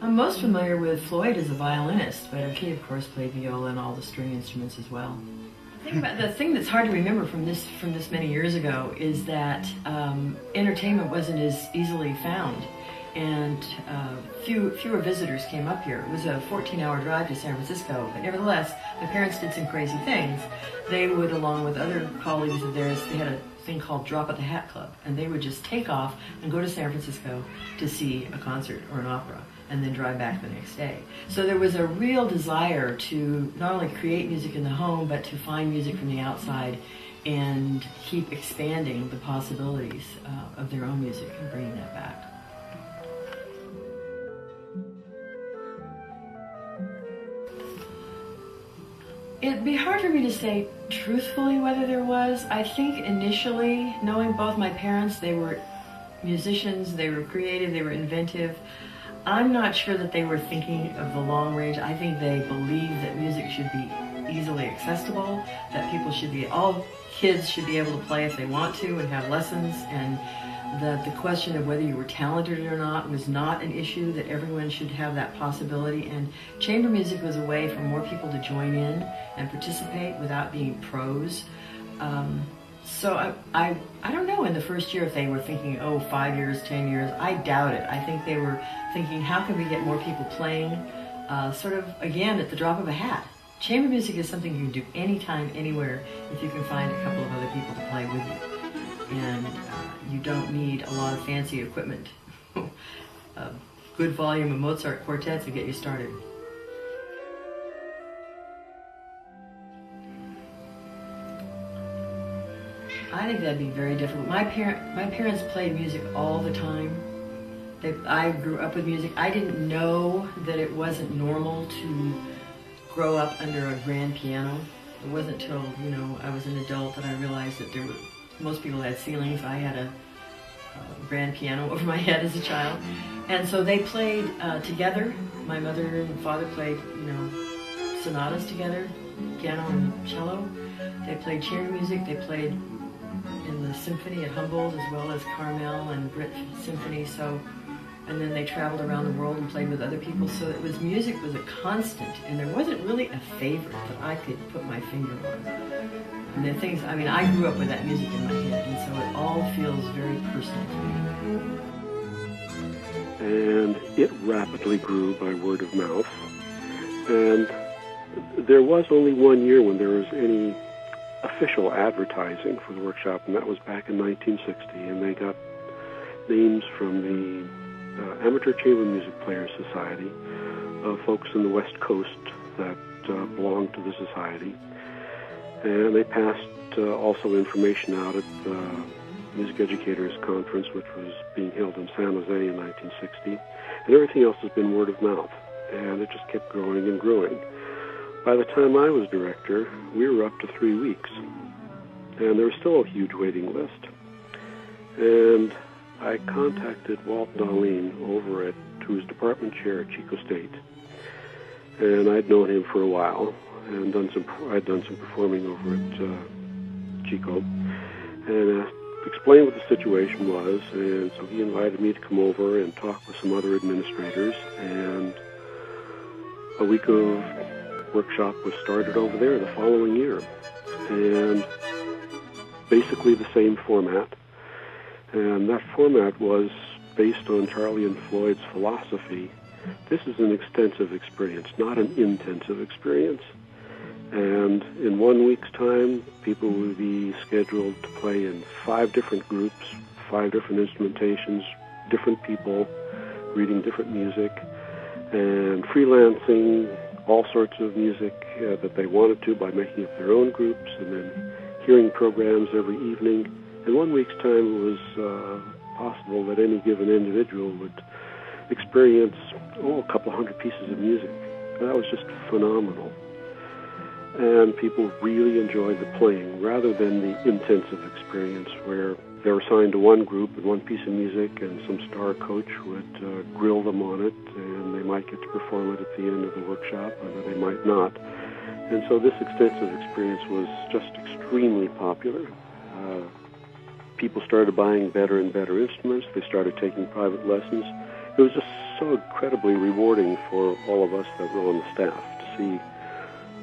I'm most familiar with Floyd as a violinist, but he of course played viola and all the string instruments as well. The thing that's hard to remember from this many years ago is that entertainment wasn't as easily found, and fewer visitors came up here. It was a 14-hour drive to San Francisco, but nevertheless, my parents did some crazy things. They would, along with other colleagues of theirs, they had a thing called Drop at the Hat Club, and they would just take off and go to San Francisco to see a concert or an opera, and then drive back the next day. So there was a real desire to not only create music in the home, but to find music from the outside and keep expanding the possibilities of their own music and bringing that back. It'd be hard for me to say truthfully whether there was. I think initially, knowing both my parents, they were musicians, they were creative, they were inventive. I'm not sure that they were thinking of the long range. I think they believed that music should be easily accessible, that all kids should be able to play if they want to and have lessons, and that the question of whether you were talented or not was not an issue, that everyone should have that possibility. And chamber music was a way for more people to join in and participate without being pros. So I don't know in the first year if they were thinking, 5 years, 10 years. I doubt it. I think they were thinking, how can we get more people playing, sort of, again, at the drop of a hat. Chamber music is something you can do anytime, anywhere, if you can find a couple of other people to play with you. And you don't need a lot of fancy equipment. A good volume of Mozart quartets will get you started. I think that'd be very difficult. My parents played music all the time. I grew up with music. I didn't know that it wasn't normal to grow up under a grand piano. It wasn't till I was an adult that I realized that most people had ceilings. I had a grand piano over my head as a child, and so they played together. My mother and father played sonatas together, piano and cello. They played chamber music. They played in the symphony at Humboldt, as well as Carmel and Brit Symphony. And then they traveled around the world and played with other people. So music was a constant, and there wasn't really a favorite that I could put my finger on. And the things, I grew up with that music in my head, and so it all feels very personal to me. And it rapidly grew by word of mouth. And there was only 1 year when there was any official advertising for the workshop, and that was back in 1960, and they got names from the Amateur Chamber Music Players Society, folks in the West Coast that belonged to the society, and they passed also information out at the Music Educators Conference, which was being held in San Jose in 1960, and everything else has been word of mouth, and it just kept growing and growing. By the time I was director, we were up to 3 weeks, and there was still a huge waiting list. And I contacted Walt Dahlin over who's department chair at Chico State, and I'd known him for a while, and I'd done some performing over at Chico, and explained what the situation was, and so he invited me to come over and talk with some other administrators, and a week of workshop was started over there the following year, and basically the same format. And that format was based on Charlie and Floyd's philosophy. This is an extensive experience, not an intensive experience. And in 1 week's time, people would be scheduled to play in 5 different groups, 5 different instrumentations, different people, reading different music, and freelancing all sorts of music that they wanted to by making up their own groups, and then hearing programs every evening. In 1 week's time, it was possible that any given individual would experience a couple hundred pieces of music. That was just phenomenal. And people really enjoyed the playing rather than the intensive experience where they were assigned to one group and one piece of music, and some star coach would grill them on it, and they might get to perform it at the end of the workshop, or they might not. And so this extensive experience was just extremely popular. People started buying better and better instruments. They started taking private lessons. It was just so incredibly rewarding for all of us that were on the staff to see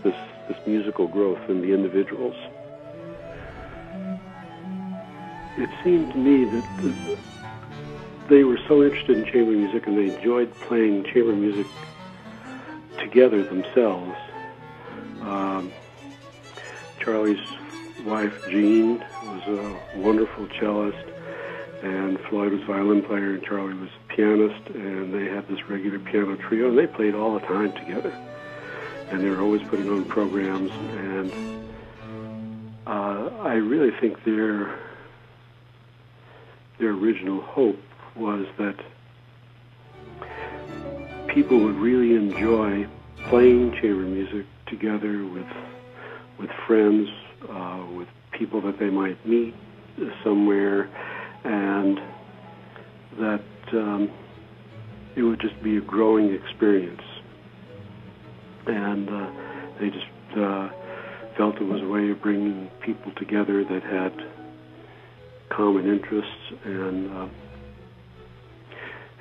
this musical growth in the individuals. It seemed to me that they were so interested in chamber music and they enjoyed playing chamber music together themselves. Charlie's wife, Jean, was a wonderful cellist, and Floyd was violin player, and Charlie was pianist, and they had this regular piano trio, and they played all the time together. And they were always putting on programs, and I really think their original hope was that people would really enjoy playing chamber music together with friends, with people that they might meet somewhere, and that it would just be a growing experience. And they just felt it was a way of bringing people together that had common interests, and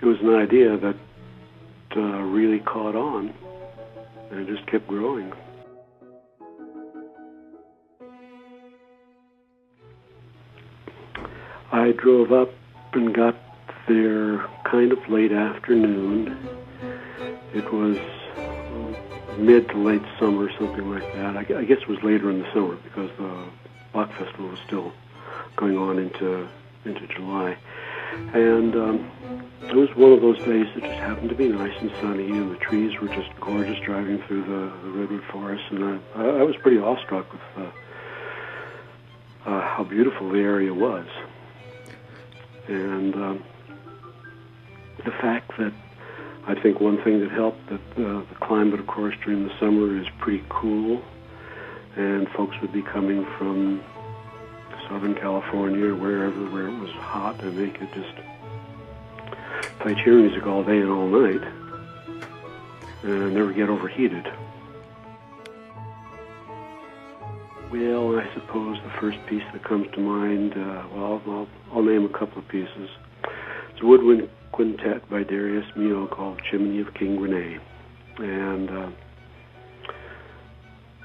it was an idea that really caught on, and it just kept growing. I drove up and got there kind of late afternoon. It was mid to late summer, something like that. I guess it was later in the summer because the Bach Festival was still going on into July. And it was one of those days that just happened to be nice and sunny, and the trees were just gorgeous driving through the redwood forest. And I was pretty awestruck with how beautiful the area was. And the fact that I think one thing that helped, that the climate, of course, during the summer is pretty cool, and folks would be coming from Southern California or wherever where it was hot, and they could just play chamber music all day and all night and never get overheated. Well, I suppose the first piece that comes to mind, I'll name a couple of pieces. It's a woodwind quintet by Darius Milhaud called Chimney of King Rene, and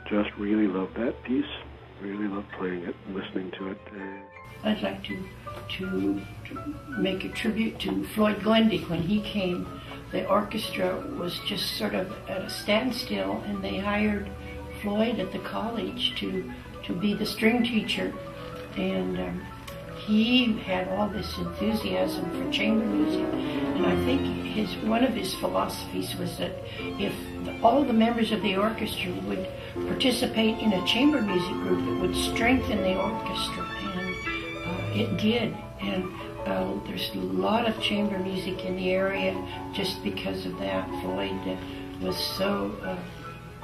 just really love that piece. Really love playing it and listening to it. I'd like to make a tribute to Floyd Glendy. When he came, the orchestra was just sort of at a standstill, and they hired Floyd at the college to be the string teacher, and he had all this enthusiasm for chamber music, and I think one of his philosophies was that if all the members of the orchestra would participate in a chamber music group, it would strengthen the orchestra, and it did. And there's a lot of chamber music in the area just because of that. Floyd was so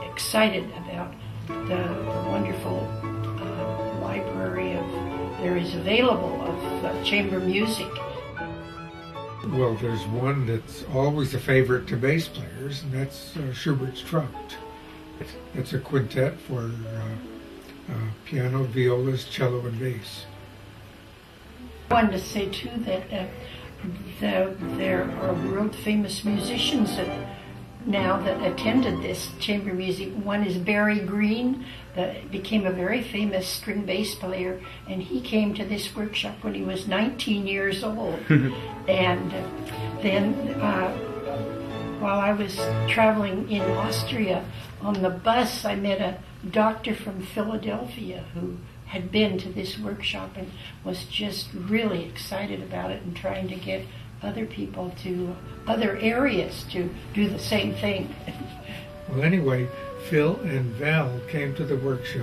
excited about the wonderful library there is available of chamber music. Well, there's one that's always a favorite to bass players, and that's Schubert's Trout. It's a quintet for piano, violas, cello, and bass. I wanted to say too that there are world famous musicians that attended this chamber music. One is Barry Green, that became a very famous string bass player, and he came to this workshop when he was 19 years old. And then while I was traveling in Austria on the bus, I met a doctor from Philadelphia who had been to this workshop and was just really excited about it and trying to get other people to other areas to do the same thing. Well, anyway, Phil and Val came to the workshop